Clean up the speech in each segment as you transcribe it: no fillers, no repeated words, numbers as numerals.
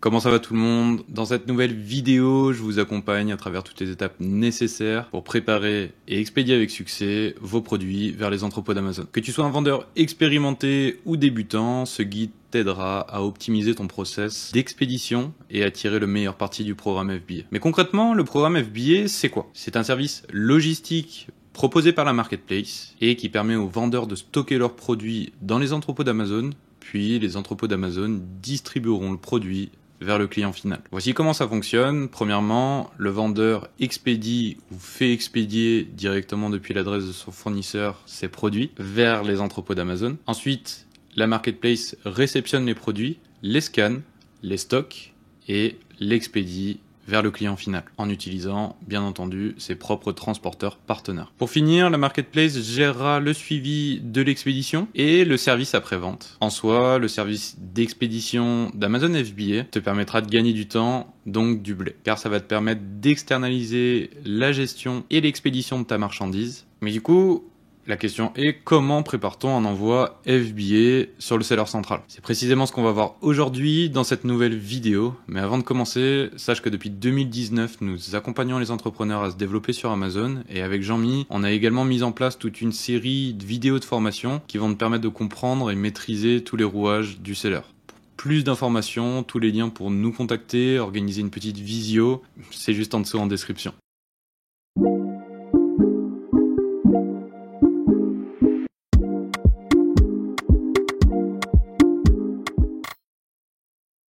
Comment ça va tout le monde? Dans cette nouvelle vidéo, je vous accompagne à travers toutes les étapes nécessaires pour préparer et expédier avec succès vos produits vers les entrepôts d'Amazon. Que tu sois un vendeur expérimenté ou débutant, ce guide t'aidera à optimiser ton process d'expédition et à tirer le meilleur parti du programme FBA. Mais concrètement, le programme FBA, c'est quoi? C'est un service logistique proposé par la marketplace et qui permet aux vendeurs de stocker leurs produits dans les entrepôts d'Amazon, puis les entrepôts d'Amazon distribueront le produit vers le client final. Voici comment ça fonctionne. Premièrement, le vendeur expédie ou fait expédier directement depuis l'adresse de son fournisseur ses produits vers les entrepôts d'Amazon. Ensuite, la marketplace réceptionne les produits, les scanne, les stocke et l'expédie vers le client final, en utilisant, bien entendu, ses propres transporteurs partenaires. Pour finir, la marketplace gérera le suivi de l'expédition et le service après-vente. En soi, le service d'expédition d'Amazon FBA te permettra de gagner du temps, donc du blé, car ça va te permettre d'externaliser la gestion et l'expédition de ta marchandise. Mais du coup, la question est comment prépare-t-on un envoi FBA sur le seller central? C'est précisément ce qu'on va voir aujourd'hui dans cette nouvelle vidéo. Mais avant de commencer, sache que depuis 2019, nous accompagnons les entrepreneurs à se développer sur Amazon. Et avec Jean-Mi, on a également mis en place toute une série de vidéos de formation qui vont te permettre de comprendre et maîtriser tous les rouages du seller. Pour plus d'informations, tous les liens pour nous contacter, organiser une petite visio, c'est juste en dessous en description.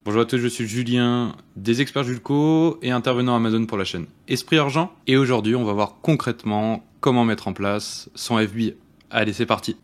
Bonjour à tous, je suis Julien, des experts Julco et intervenant Amazon pour la chaîne Esprit Argent. Et aujourd'hui, on va voir concrètement comment mettre en place son FBA. Allez, c'est parti.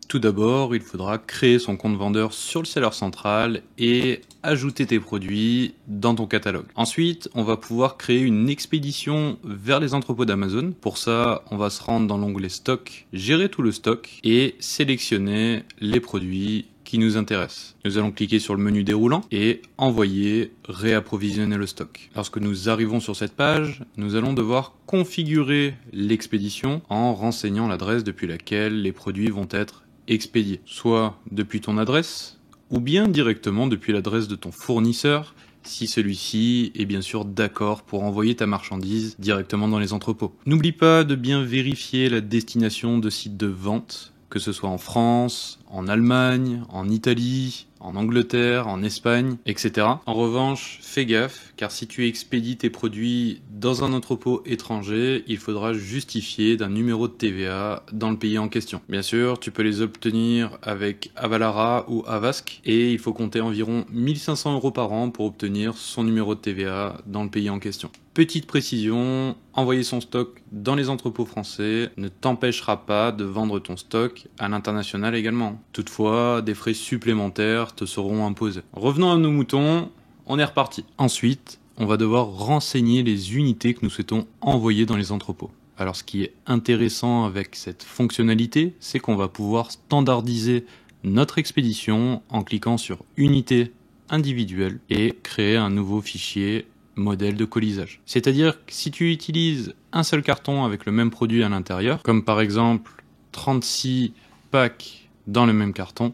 Tout d'abord, il faudra créer son compte vendeur sur le seller central et ajouter tes produits dans ton catalogue. Ensuite, on va pouvoir créer une expédition vers les entrepôts d'Amazon. Pour ça, on va se rendre dans l'onglet stock, gérer tout le stock et sélectionner les produits qui nous intéressent. Nous allons cliquer sur le menu déroulant et envoyer, réapprovisionner le stock. Lorsque nous arrivons sur cette page, nous allons devoir configurer l'expédition en renseignant l'adresse depuis laquelle les produits vont être expédiés. Soit depuis ton adresse, ou bien directement depuis l'adresse de ton fournisseur, si celui-ci est bien sûr d'accord pour envoyer ta marchandise directement dans les entrepôts. N'oublie pas de bien vérifier la destination de site de vente, que ce soit en France, en Allemagne, en Italie, en Angleterre, en Espagne, etc. En revanche, fais gaffe, car si tu expédies tes produits dans un entrepôt étranger, il faudra justifier d'un numéro de TVA dans le pays en question. Bien sûr, tu peux les obtenir avec Avalara ou Avask, et il faut compter environ 1500 € par an pour obtenir son numéro de TVA dans le pays en question. Petite précision, envoyer son stock dans les entrepôts français ne t'empêchera pas de vendre ton stock à l'international également. Toutefois, des frais supplémentaires te seront imposés. Revenons à nos moutons, on est reparti. Ensuite, on va devoir renseigner les unités que nous souhaitons envoyer dans les entrepôts. Alors ce qui est intéressant avec cette fonctionnalité, c'est qu'on va pouvoir standardiser notre expédition en cliquant sur Unité individuelle et créer un nouveau fichier modèle de colisage. C'est-à-dire que si tu utilises un seul carton avec le même produit à l'intérieur, comme par exemple 36 packs dans le même carton,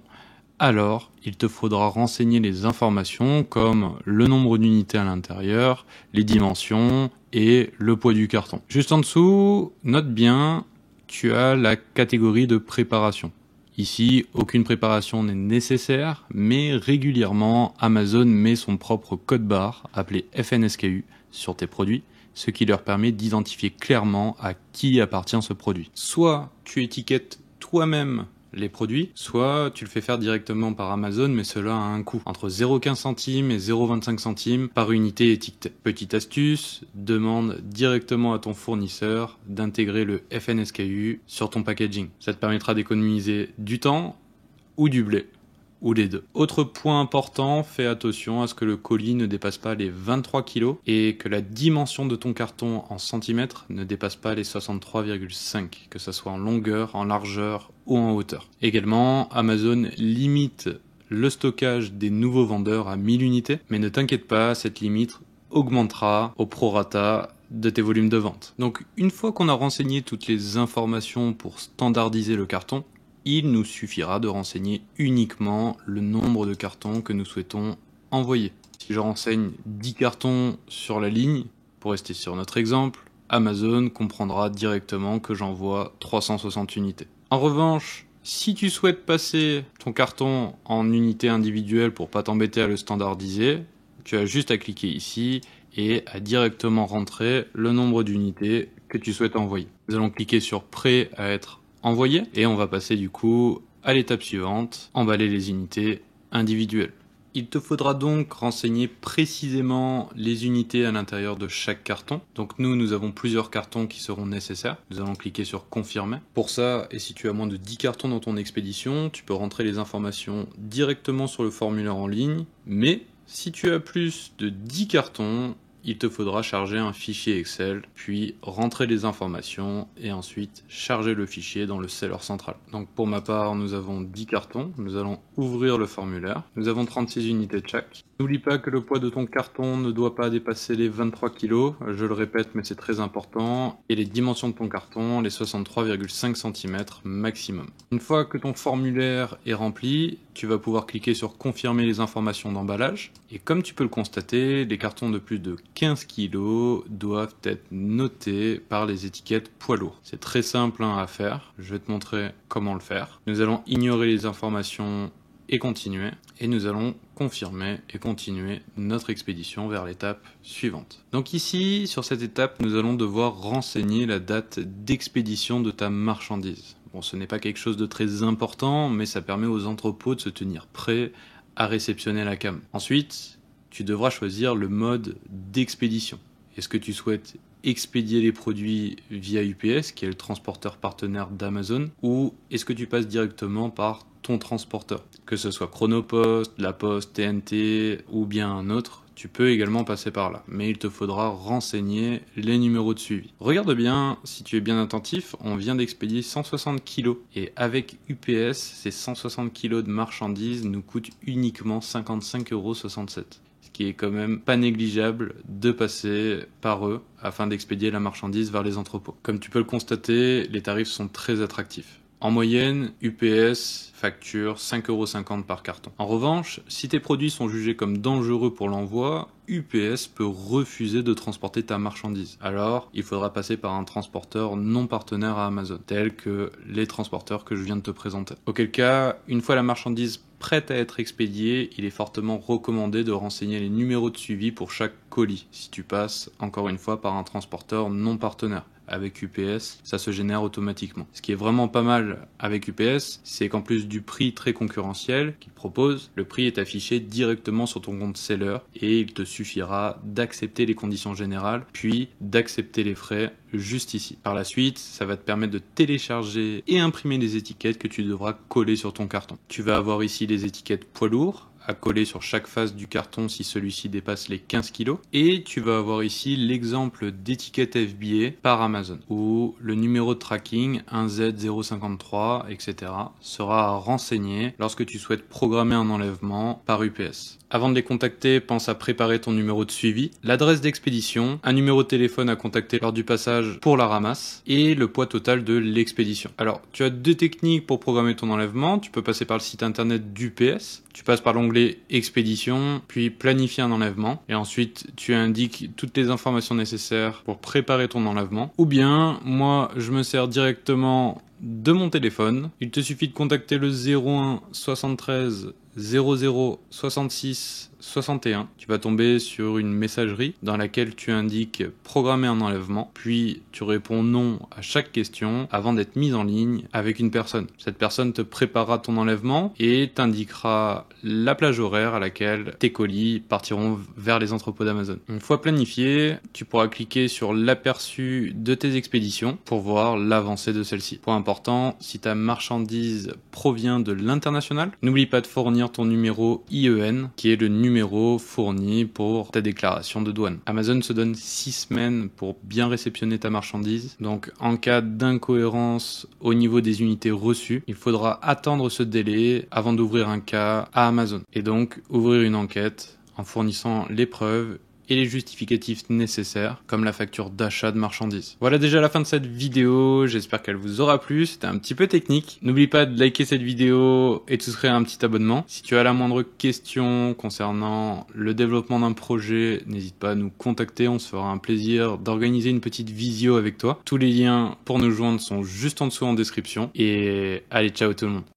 alors il te faudra renseigner les informations comme le nombre d'unités à l'intérieur, les dimensions et le poids du carton. Juste en dessous, note bien, tu as la catégorie de préparation. Ici, aucune préparation n'est nécessaire, mais régulièrement, Amazon met son propre code barre, appelé FNSKU, sur tes produits, ce qui leur permet d'identifier clairement à qui appartient ce produit. Soit tu étiquettes toi-même les produits, soit tu le fais faire directement par Amazon, mais cela a un coût, entre 0,15 centimes et 0,25 centimes par unité étiquetée. Petite astuce, demande directement à ton fournisseur d'intégrer le FNSKU sur ton packaging. Ça te permettra d'économiser du temps ou du blé, ou les deux. Autre point important, fais attention à ce que le colis ne dépasse pas les 23 kg et que la dimension de ton carton en centimètres ne dépasse pas les 63,5, que ce soit en longueur, en largeur ou en hauteur. Également, Amazon limite le stockage des nouveaux vendeurs à 1000 unités, mais ne t'inquiète pas, cette limite augmentera au prorata de tes volumes de vente. Donc une fois qu'on a renseigné toutes les informations pour standardiser le carton, il nous suffira de renseigner uniquement le nombre de cartons que nous souhaitons envoyer. Si je renseigne 10 cartons sur la ligne, pour rester sur notre exemple, Amazon comprendra directement que j'envoie 360 unités. En revanche, si tu souhaites passer ton carton en unités individuelles pour pas t'embêter à le standardiser, tu as juste à cliquer ici et à directement rentrer le nombre d'unités que tu souhaites envoyer. Nous allons cliquer sur prêt à être envoyé et on va passer du coup à l'étape suivante, emballer les unités individuelles. Il te faudra donc renseigner précisément les unités à l'intérieur de chaque carton. Donc nous avons plusieurs cartons qui seront nécessaires. Nous allons cliquer sur confirmer. Pour ça, et si tu as moins de 10 cartons dans ton expédition, tu peux rentrer les informations directement sur le formulaire en ligne. Mais si tu as plus de 10 cartons, il te faudra charger un fichier Excel, puis rentrer les informations et ensuite charger le fichier dans le seller central. Donc pour ma part, nous avons 10 cartons, nous allons ouvrir le formulaire. Nous avons 36 unités de chaque. N'oublie pas que le poids de ton carton ne doit pas dépasser les 23 kg, je le répète mais c'est très important, et les dimensions de ton carton, les 63,5 cm maximum. Une fois que ton formulaire est rempli, tu vas pouvoir cliquer sur confirmer les informations d'emballage, et comme tu peux le constater, les cartons de plus de 15 kg doivent être notés par les étiquettes poids lourd. C'est très simple à faire, je vais te montrer comment le faire. Nous allons ignorer les informations et continuer, et nous allons confirmer et continuer notre expédition vers l'étape suivante. Donc ici, sur cette étape, nous allons devoir renseigner la date d'expédition de ta marchandise. Bon, ce n'est pas quelque chose de très important, mais ça permet aux entrepôts de se tenir prêts à réceptionner la cam. Ensuite, tu devras choisir le mode d'expédition. Est-ce que tu souhaites expédier les produits via UPS, qui est le transporteur partenaire d'Amazon, ou est-ce que tu passes directement par ton transporteur, que ce soit Chronopost, La Poste, TNT ou bien un autre, tu peux également passer par là, mais il te faudra renseigner les numéros de suivi. Regarde bien, si tu es bien attentif, on vient d'expédier 160 kg et avec UPS, ces 160 kg de marchandises nous coûtent uniquement 55,67 €. Ce qui est quand même pas négligeable de passer par eux afin d'expédier la marchandise vers les entrepôts. Comme tu peux le constater, les tarifs sont très attractifs. En moyenne, UPS facture 5,50 € par carton. En revanche, si tes produits sont jugés comme dangereux pour l'envoi, UPS peut refuser de transporter ta marchandise. Alors, il faudra passer par un transporteur non partenaire à Amazon, tel que les transporteurs que je viens de te présenter. Auquel cas, une fois la marchandise prête à être expédiée, il est fortement recommandé de renseigner les numéros de suivi pour chaque colis, si tu passes, encore une fois, par un transporteur non partenaire. Avec UPS, ça se génère automatiquement. Ce qui est vraiment pas mal avec UPS, c'est qu'en plus du prix très concurrentiel qu'il propose, le prix est affiché directement sur ton compte seller et il te suffira d'accepter les conditions générales, puis d'accepter les frais juste ici. Par la suite, ça va te permettre de télécharger et imprimer les étiquettes que tu devras coller sur ton carton. Tu vas avoir ici les étiquettes poids lourd, à coller sur chaque face du carton si celui-ci dépasse les 15 kg. Et tu vas avoir ici l'exemple d'étiquette FBA par Amazon, où le numéro de tracking 1Z053, etc. sera à renseigner lorsque tu souhaites programmer un enlèvement par UPS. Avant de les contacter, pense à préparer ton numéro de suivi, l'adresse d'expédition, un numéro de téléphone à contacter lors du passage pour la ramasse et le poids total de l'expédition. Alors, tu as deux techniques pour programmer ton enlèvement. Tu peux passer par le site internet d'UPS. Tu passes par l'onglet expédition, puis planifier un enlèvement. Et ensuite, tu indiques toutes les informations nécessaires pour préparer ton enlèvement. Ou bien, moi, je me sers directement de mon téléphone. Il te suffit de contacter le 01 73 00 66 61. Tu vas tomber sur une messagerie dans laquelle tu indiques programmer un enlèvement, puis tu réponds non à chaque question avant d'être mis en ligne avec une personne. Cette personne te préparera ton enlèvement et t'indiquera la plage horaire à laquelle tes colis partiront vers les entrepôts d'Amazon. Une fois planifié, tu pourras cliquer sur l'aperçu de tes expéditions pour voir l'avancée de celle-ci. Point important, si ta marchandise provient de l'international, n'oublie pas de fournir ton numéro IEN, qui est le numéro fourni pour ta déclaration de douane. Amazon se donne 6 semaines pour bien réceptionner ta marchandise. Donc, en cas d'incohérence au niveau des unités reçues, il faudra attendre ce délai avant d'ouvrir un cas à Amazon. Et donc, ouvrir une enquête en fournissant les preuves et les justificatifs nécessaires, comme la facture d'achat de marchandises. Voilà déjà la fin de cette vidéo, j'espère qu'elle vous aura plu, c'était un petit peu technique. N'oublie pas de liker cette vidéo et de souscrire à un petit abonnement. Si tu as la moindre question concernant le développement d'un projet, n'hésite pas à nous contacter, on se fera un plaisir d'organiser une petite visio avec toi. Tous les liens pour nous joindre sont juste en dessous en description. Et allez, ciao tout le monde.